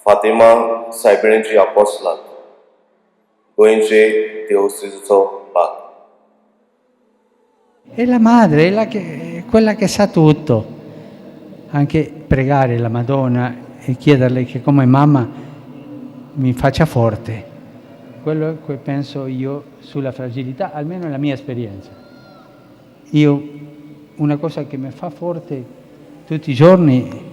फातिमा सायबिणीची आपोसलात गोंयचे दिवसीचो भाग. È la madre, è quella che sa tutto. Anche pregare la Madonna e chiederle che come mamma mi faccia forte. Quello che penso io sulla fragilità, almeno nella mia esperienza. Io, una cosa che mi fa forte tutti i giorni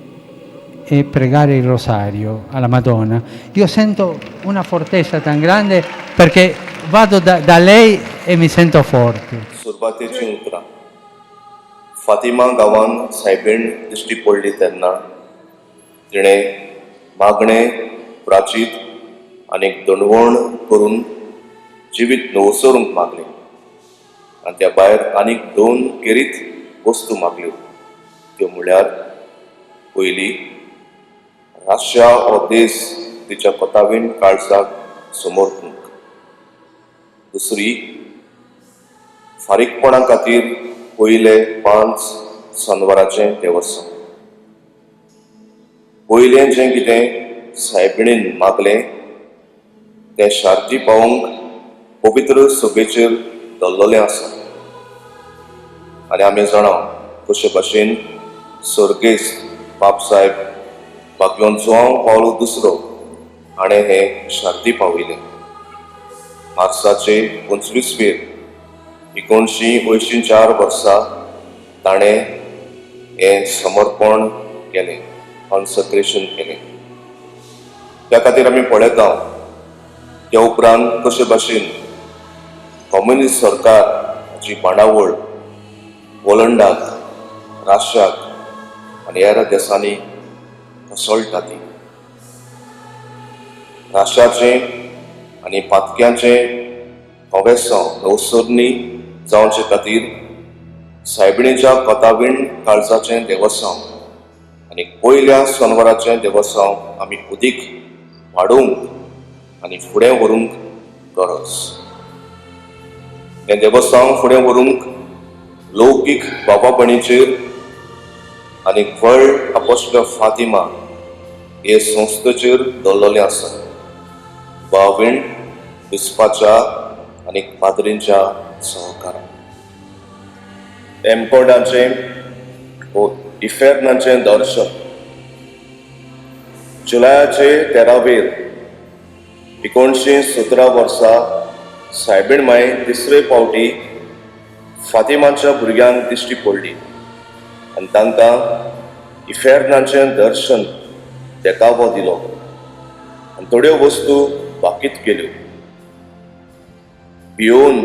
è pregare il rosario alla Madonna. Io sento una fortezza tan grande perché vado da lei e mi sento forte. सुरवातेची उतरां. फातिमा गांवांत सायबीण दिश्टी पडली तेन्ना तिणें मागणें, प्राचीत आनी दंडवण करून जिवीत नवसरूंक मागलें. आनी त्या भायर आनीक 2 केरीत वस्तू मागल्यो. त्यो म्हळ्यार पयली, रातच्या हो देस तिच्या कोतावीण काळजाक समर्पूंक. दुसरी, फारीकपणा खातीर पयले 5 शेनवाराचें देवस्थान. पयलें जें कितें सायबिणीन मागलें तें शार्ती पावोवंक पवित्र सभेचेर दल्ललें आसा. आनी आमी जाणां कशे भाशेन सर्गेस्त बाबसाहेब भाग्योन जोआंव पावलो II हाणें हें शार्ती पावयलें. मार्साचे 25वेर 1984 वर्सा ताणें हें समर्पण केलें, कॉन्सक्रेशन केलें. त्या खातीर आमी पळयता त्या उपरांत कशे भाशेन कम्युनिस्ट सरकाराची बांडावळ पोलंडाक, रशियाक आनी हेर देशांनी कोसळटा ती. रशियाचें आनी पातक्यांचें हवेसांव नवसरणी जावचे खातीर सायबिणीच्या कोतावीण काळजाचें देवस्थान आनी पयल्या शेनवाराचें देवस्थान आमी उदीक वाडोवंक आनी फुडें व्हरूंक गरज. हें देवस्थान फुडें व्हरूंक लौकीक भावा भयणीचेर आनी व्हड आपोस्टल फातिमा हे संस्थेचेर दल्ललें आसा. भावीण, बिस्पाच्या आनी पाद्रींच्या सहकारान. एमकोर्डाचें इफेर्नाचें दर्शन जुलयाचे 13वेर 1917 वर्सा सायबीण माय तिसरे फावटी फातिमाच्या भुरग्यांक दिश्टी पडली आनी तांकां इफेर्नाचें दर्शन देखावो दिलो आनी थोड्यो वस्तू बाकीत केल्यो. भिवून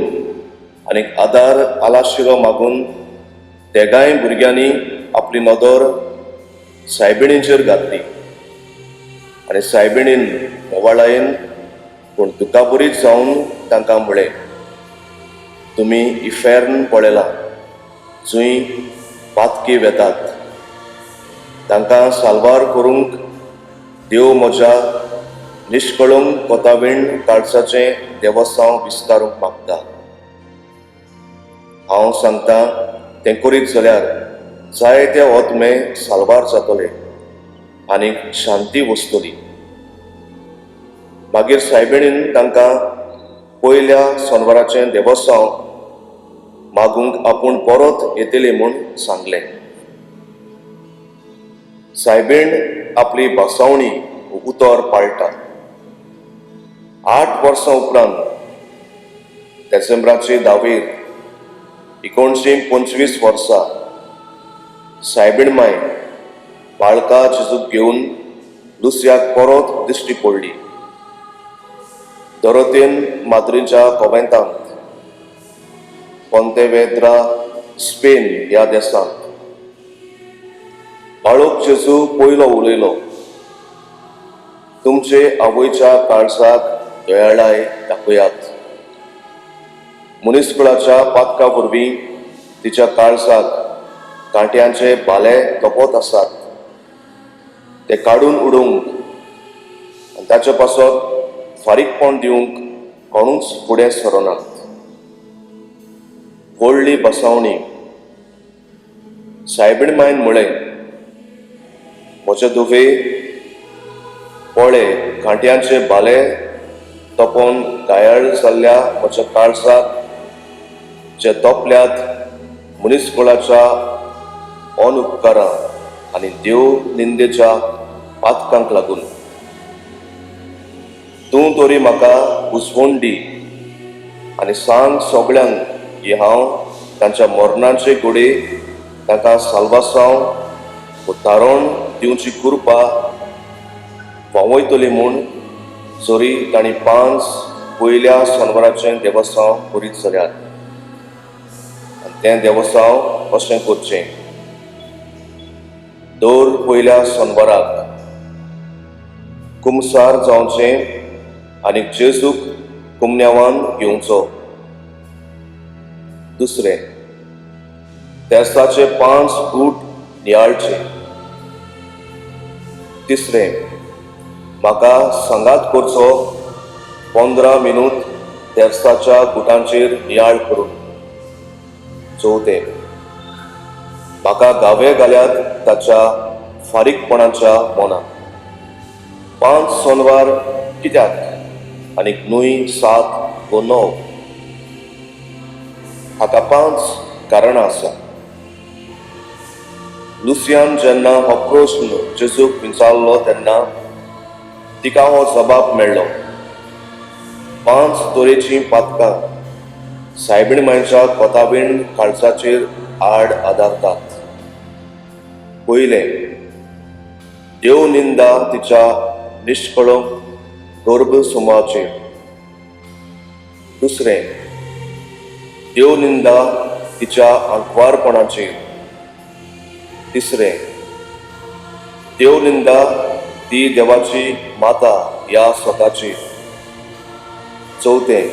आनी आदार आलाशिरो मागून तेगाय भुरग्यांनी आपली नदर सायबिणीचेर घातली आनी सायबिणीन मोवाळायेन पूण दुखाबरीत जावन तांकां म्हळें, तुमी इफेर्न पळयलां, जंय पातकी वेतात. तांकां साल्वार करूंक देव म्हज्या निश्कळंक कोतावीण काळजाचें देवस्थान विस्तारूंक मागता. हांव सांगतां तें करीत जाल्यार जायते आत्मे साल्वार जातले आनी शांती वस्तली. मागीर सायबिणीन तांकां पयल्या शेनवाराचें देवस्थान मागूंक आपूण परत येतली म्हूण सांगलें. सायबीण आपली भासावणी उतर पाळटा. 8 वर्सां उपरांत डिसेंबराचे 10वेर 1925 वर्सा सायबीण माय बाळका जेजूक घेवन लुसियाक परत दिश्टी पडली. दोरोतेन माद्रीच्या कॉवेंतांत पोंतेवेद्रा, स्पेन ह्या देशांत. बाळूक जेजू पयलो उलयलो, तुमचे आवयच्या काळजाक दयाळाय दाखयात. मनीसकुळाच्या पातका वरवीं तिच्या काळजाक कांट्यांचे भाले तोपत आसात. ते काडून उडोवंक आनी ताचे पासत फारीकपण दिवंक कोणूच फुडें सरनात. व्हडली बसावणी. सायबीण मायन म्हळें, म्हजे दुवे कावळे खांट्यांचे भाले तपोन घायाळ जाल्ल्या म्हज्या काळजाक जे तोपल्यात मनीसकुळाच्या अनुपकारां आनी देव निंदेच्या पातकांक लागून. तूं तरी म्हाका उजवण दी आनी सांग सगळ्यांक की हांव तांच्या मरणाचे घोडे तांकां साल्वासांव तारण दिवची कृपा वावयतली म्हूण, जरी तांणी 5 पयल्या सोनवाराचें देवस्थान करीत जाल्यार. आनी तें देवस्थान अशें करचें: दर पयल्या सोनवाराक कुमसार जावचें आनी जेजूक कुमन्यावान घेवचो. दुसरें, तेस्ताचे 5 बूट नियाळचे. तिसरें, म्हाका सांगात करचो 15 मिनूट तेस्ताच्या बुटांचेर नियाळ करून. चवथें, म्हाका गावे घाल्यात ताच्या फारीकपणाच्या मनाक. 5 सोनवार कित्याक आनीक न्हय 7 वा 9? हाका 5 कारणां आसा. लुसियान जेन्ना हो प्रस्न जेजूक विचारलो तेन्ना तिका हो जबाब मेळ्ळो: 5 तरेचीं पातकां सायबीण मायच्या कोताबीण काळजाचेर आड आदारतात. पयलें, देव निंदा तिच्या निश्कळंक गर्भ समूहाचेर. दुसरें, देव निंदा तिच्या आंकवारपणाचेर. तिसरें, देव निंदा ती देवाची माता ह्या स्वताचेर. चवथें,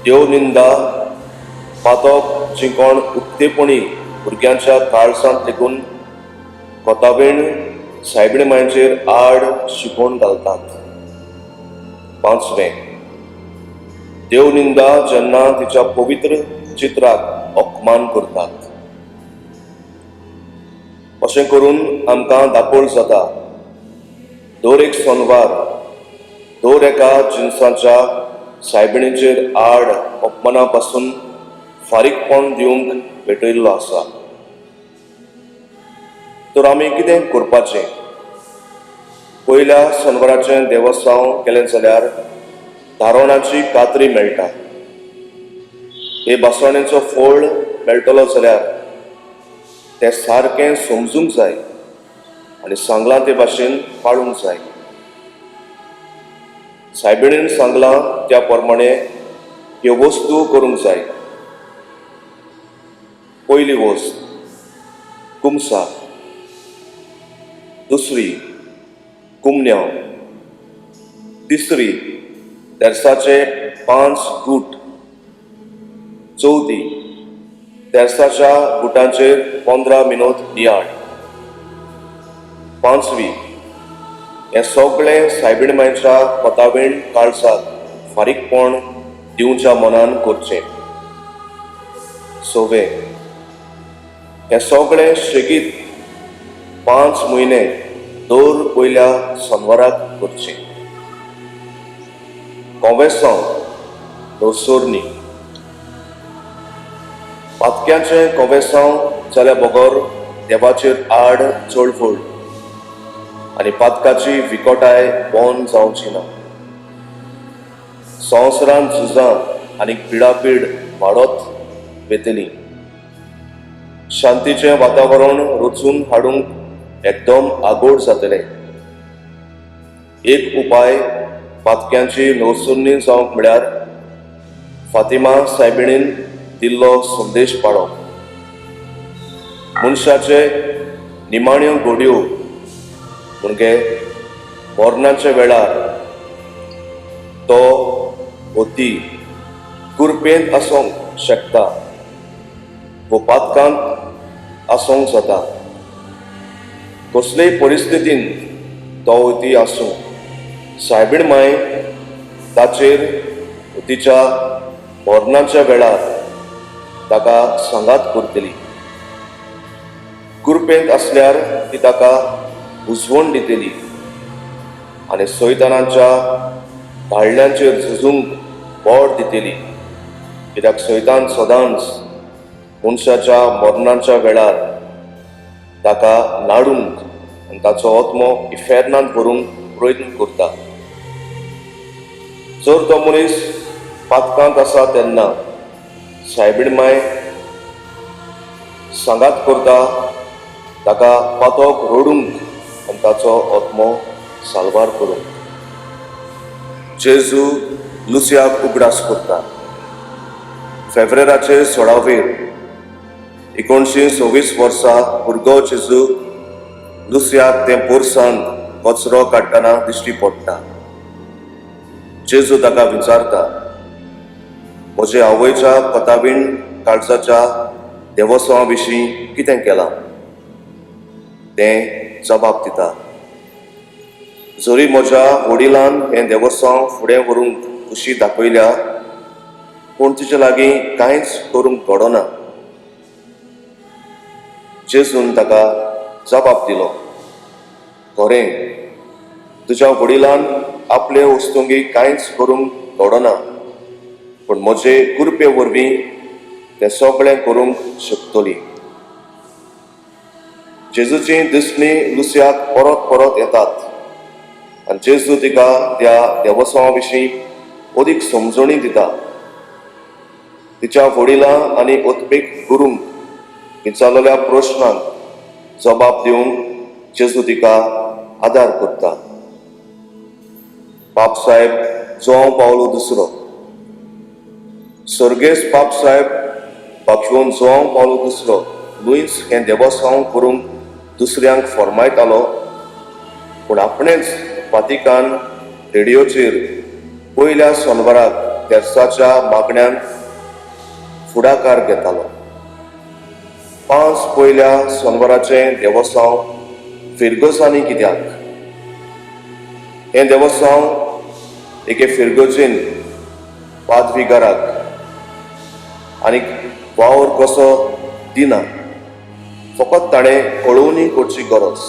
देव निंदा पातोक जी कोण उक्तेपणी भुरग्यांच्या काळजांत लेगून कोताबीण सायबीण मायचेर आड शिकोवन घालतात. पांचवें, देव निंदा जेन्ना तिच्या पवित्र चित्राक अपमान करतात. अशें करून आमकां दाखोळ जाता दर एक सोनवार दर एका जिन्साच्या सायबिणीचेर आड अपमाना पासून फारीकपण दिवंक भेटयल्लो आसा. तर आमी कितें करपाचें? पयल्या सोनवाराचें देवस्थान केलें जाल्यार धारोणाची कात्री मेळटा. हे बासणेचो फळ मेळटलो जाल्यार तें सारकें समजूंक जाय आनी सांगलां ते भाशेन पाळूंक जाय. सायबिणीन सांगलां त्या प्रमाणे ह्यो वस्तू करूंक जाय. पयली वस्त कुमसार. दुसरी कुमन्याव. तिसरी तेर्साचे 5 बूट. चवथी तेर्साच्या बुटांचेर 15 मिनूट नियाळ. पांचवी हें सगळें सायबीण मायच्या कोताबीण काळजाक फारीकपण दिवच्या मनान करचें. सवें हें सगळें शेगीत 5 म्हयने दर पयल्या सोनवाराक करचें. कोंवेसांव नोसोरनी. पातक्याचें कोंवेसांव जाल्या बगर देवाचेर आड चळफळ आनी पातकाची विकोटाय बंद जावची ना. संवसारांत झुजां आनी पिडापीड वाडत वेतली. शांतीचें वातावरण रचून हाडूंक एकदम आगोड जातलें. एक उपाय पातक्यांची नवसुर्णी जावंक म्हळ्यार फातिमा सायबिणीन दिल्लो संदेश पाळप. मनशाचे निमाण्यो घडयो म्हणजे मरणाच्या वेळार तो व ती कुरपेंत आसूंक शकता व पातकांत आसूंक जाता. कसलेय परिस्थितीन तो व ती आसूं, सायबीण माय ताचेर तिच्या मरणाच्या वेळार ताका सांगात करतली. कुरपेंत आसल्यार ती ताका उजवण दितली आनी सैतानाच्या धाडल्यांचेर झुजूंक बोड दितेली, कित्याक सैतान सदांच मनशाच्या मरणाच्या वेळार ताका नाडूंक आनी ताचो आत्मो इफेरनांत व्हरूंक प्रयत्न करता. जर तो मनीस पातकांत आसा तेन्ना सायबीण माय सांगात करता ताका पातोक रोडूंक आनी ताचो आत्मो साल्वार करूंक. जेजू लुसियाक उगडास करता. फेब्रेराचे 16वेर 1926 वर्सा भुरगो जेजू लुसियाक ते पोरसांत कचरो काडटना दिश्टी पडटा. जेजू ताका विचारता, म्हजे आवयच्या कोताबीण काळजाच्या देवस्वां विशीं कितें केलां? तें जबाब दिता, जरी म्हज्या वडिलान हें देवस्थान फुडें व्हरूंक खुशी दाखयल्या, पूण तिचे लागीं कांयच करूंक घडोना. जेजून ताका जबाब दिलो, खरें, तुज्या वडिलान आपले वस्तुंगी कांयच करूंक घडोना, पूण म्हजे कृपे वरवीं तें सगळें करूंक शकतली. जेजूची दिसणी लुसियाक परत परत येतात आनी जेजू तिका त्या देवस्वां विशीं अदीक समजणी दिता. तिच्या वडिलां आनी ओतमीक गुरूंक विचारलेल्या प्रश्नांक जबाब दिवंक जेजू तिका आदार करता. बापसाहेब जोआंव पावलो दुसरो. सर्गेस्त बापसाहेब बापून जोआंव पावलो दुसरो लुईस हें देवस्थान करूंक दुसऱ्यांक फरमायतालो, पूण आपणेच वातिकान रेडिओचेर पयल्या सोनवाराक तेर्साच्या मागण्यांक फुडाकार घेतालो. 5 पयल्या सोनवाराचें देवस्थान फिरगोसांनी कित्याक? हें देवस्थान एके फिरगोजीन पादविगाराक आनीक वावर कसो दिना, फकत ताणें कळोवणी करची गरज.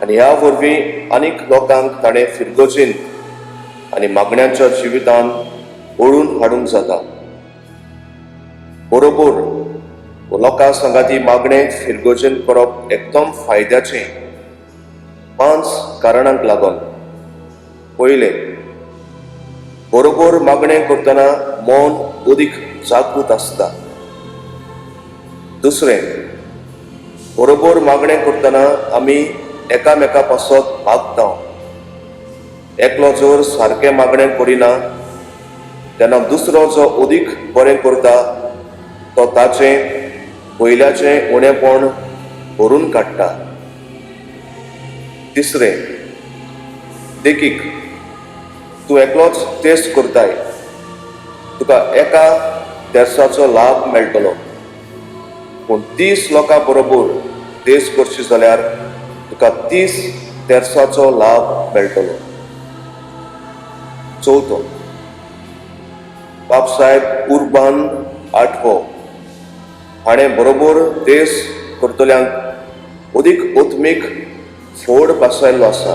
आनी ह्या वरवीं आनीक लोकांक ताणें फिरगोजीन आनी मागण्यांच्या जिवितान ओळून हाडूंक जाता. बरोबर लोकां सांगाती मागणें फिरगोजीन करप एकदम फायद्याचें 5 कारणांक लागून. पयलें, बरोबर मागणें करतना मन अदीक जागृत आसता. दुसरें, बरोबर मागणें करतना आमी एकामेका पासत मागता. एकलो जर सारकें मागणें करिना तेन्ना दुसरो जो अदीक बरें करता तो ताचें पयल्याचें उणेपण भरून काडटा. तिसरें, देखीक तूं एकलोच तेस्त करताय, तुका एका तेर्साचो लाभ मेळटलो, पूण 30 लोकां बरोबर तेस्त करची जाल्यार तुका 30 तेर्साचो लाभ मेळटलो. चवथो, बापसाहेब उर्बान 8वो हाणें बरोबर तेस्त करतल्यांक अदीक ओतमीक फोड बसयल्लो आसा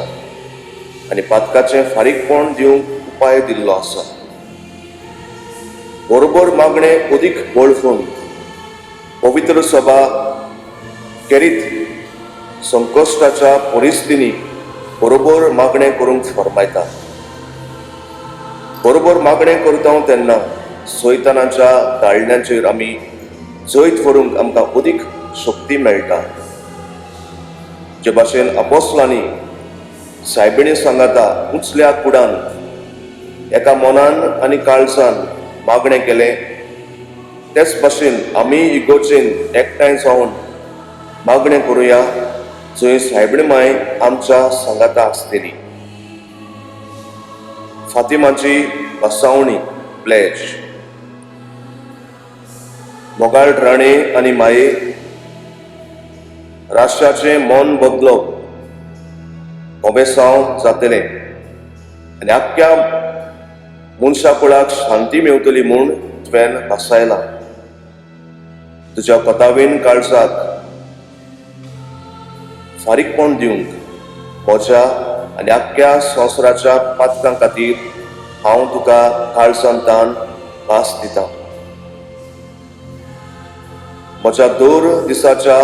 आनी पातकाचें फारीकपण दिवंक उपाय दिल्लो आसा. बरोबर मागणें अदीक वळखून पवित्र सभा करीत संकश्टाच्या परिस्थितींनी बरोबर मागणें करूंक फरमायता. बरोबर मागणें करता तेन्ना सैतानाच्या दाळण्यांचेर आमी जैत व्हरूंक आमकां अदीक शक्ती मेळटा. जे भाशेन आपोस्तलांनी सायबिणी सांगाता उंचल्या कुडान एका मनान आनी काळजान मागणें केलें, तेच भाशेन आमी इगोर्जेन एकठांय जावन मागणें करुया जंय सायबिणी माय आमच्या सांगाता आसतली. फातिमाची बसावणी प्लेज. मोगाळ राणे आनी माये राष्ट्राचें मन बदलप मोबेसांव जातलें आनी आख्ख्या मनशाकुळाक शांती मेवतली म्हूण तुवें भासायलां. तुज्या कोतावेन काळजाक फारीकपण दिवंक म्हज्या आनी आख्ख्या संवसाराच्या पातकां खातीर हांव तुका काळजांतान भास दितां. म्हज्या दर दिसाच्या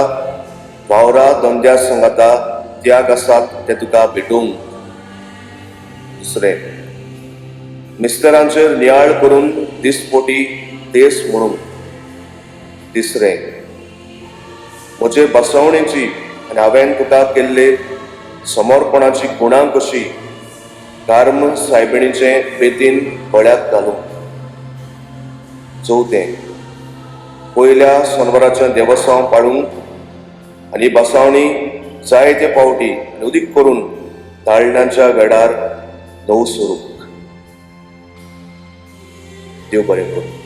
वावरा धंद्या संगाता त्याग आसात ते तुका भेटूंक. दुसरें, मिस्टरांचेर नियाळ करून दिसपोटी देस म्हणूंक. तिसरें, म्हजे बसवणेची आनी हांवें तुका केल्ले समर्पणाची गुणां कशी कार्म सायबिणीचे बेतीन गळ्यात घालूंक. चवथें, पयल्या सोनवाराचें देवसांव पाळूंक आनी बसावणी जायते पावटी आनी उदीक करून ताळण्याच्या वेळार नवसरूंक. देव बरें करूं.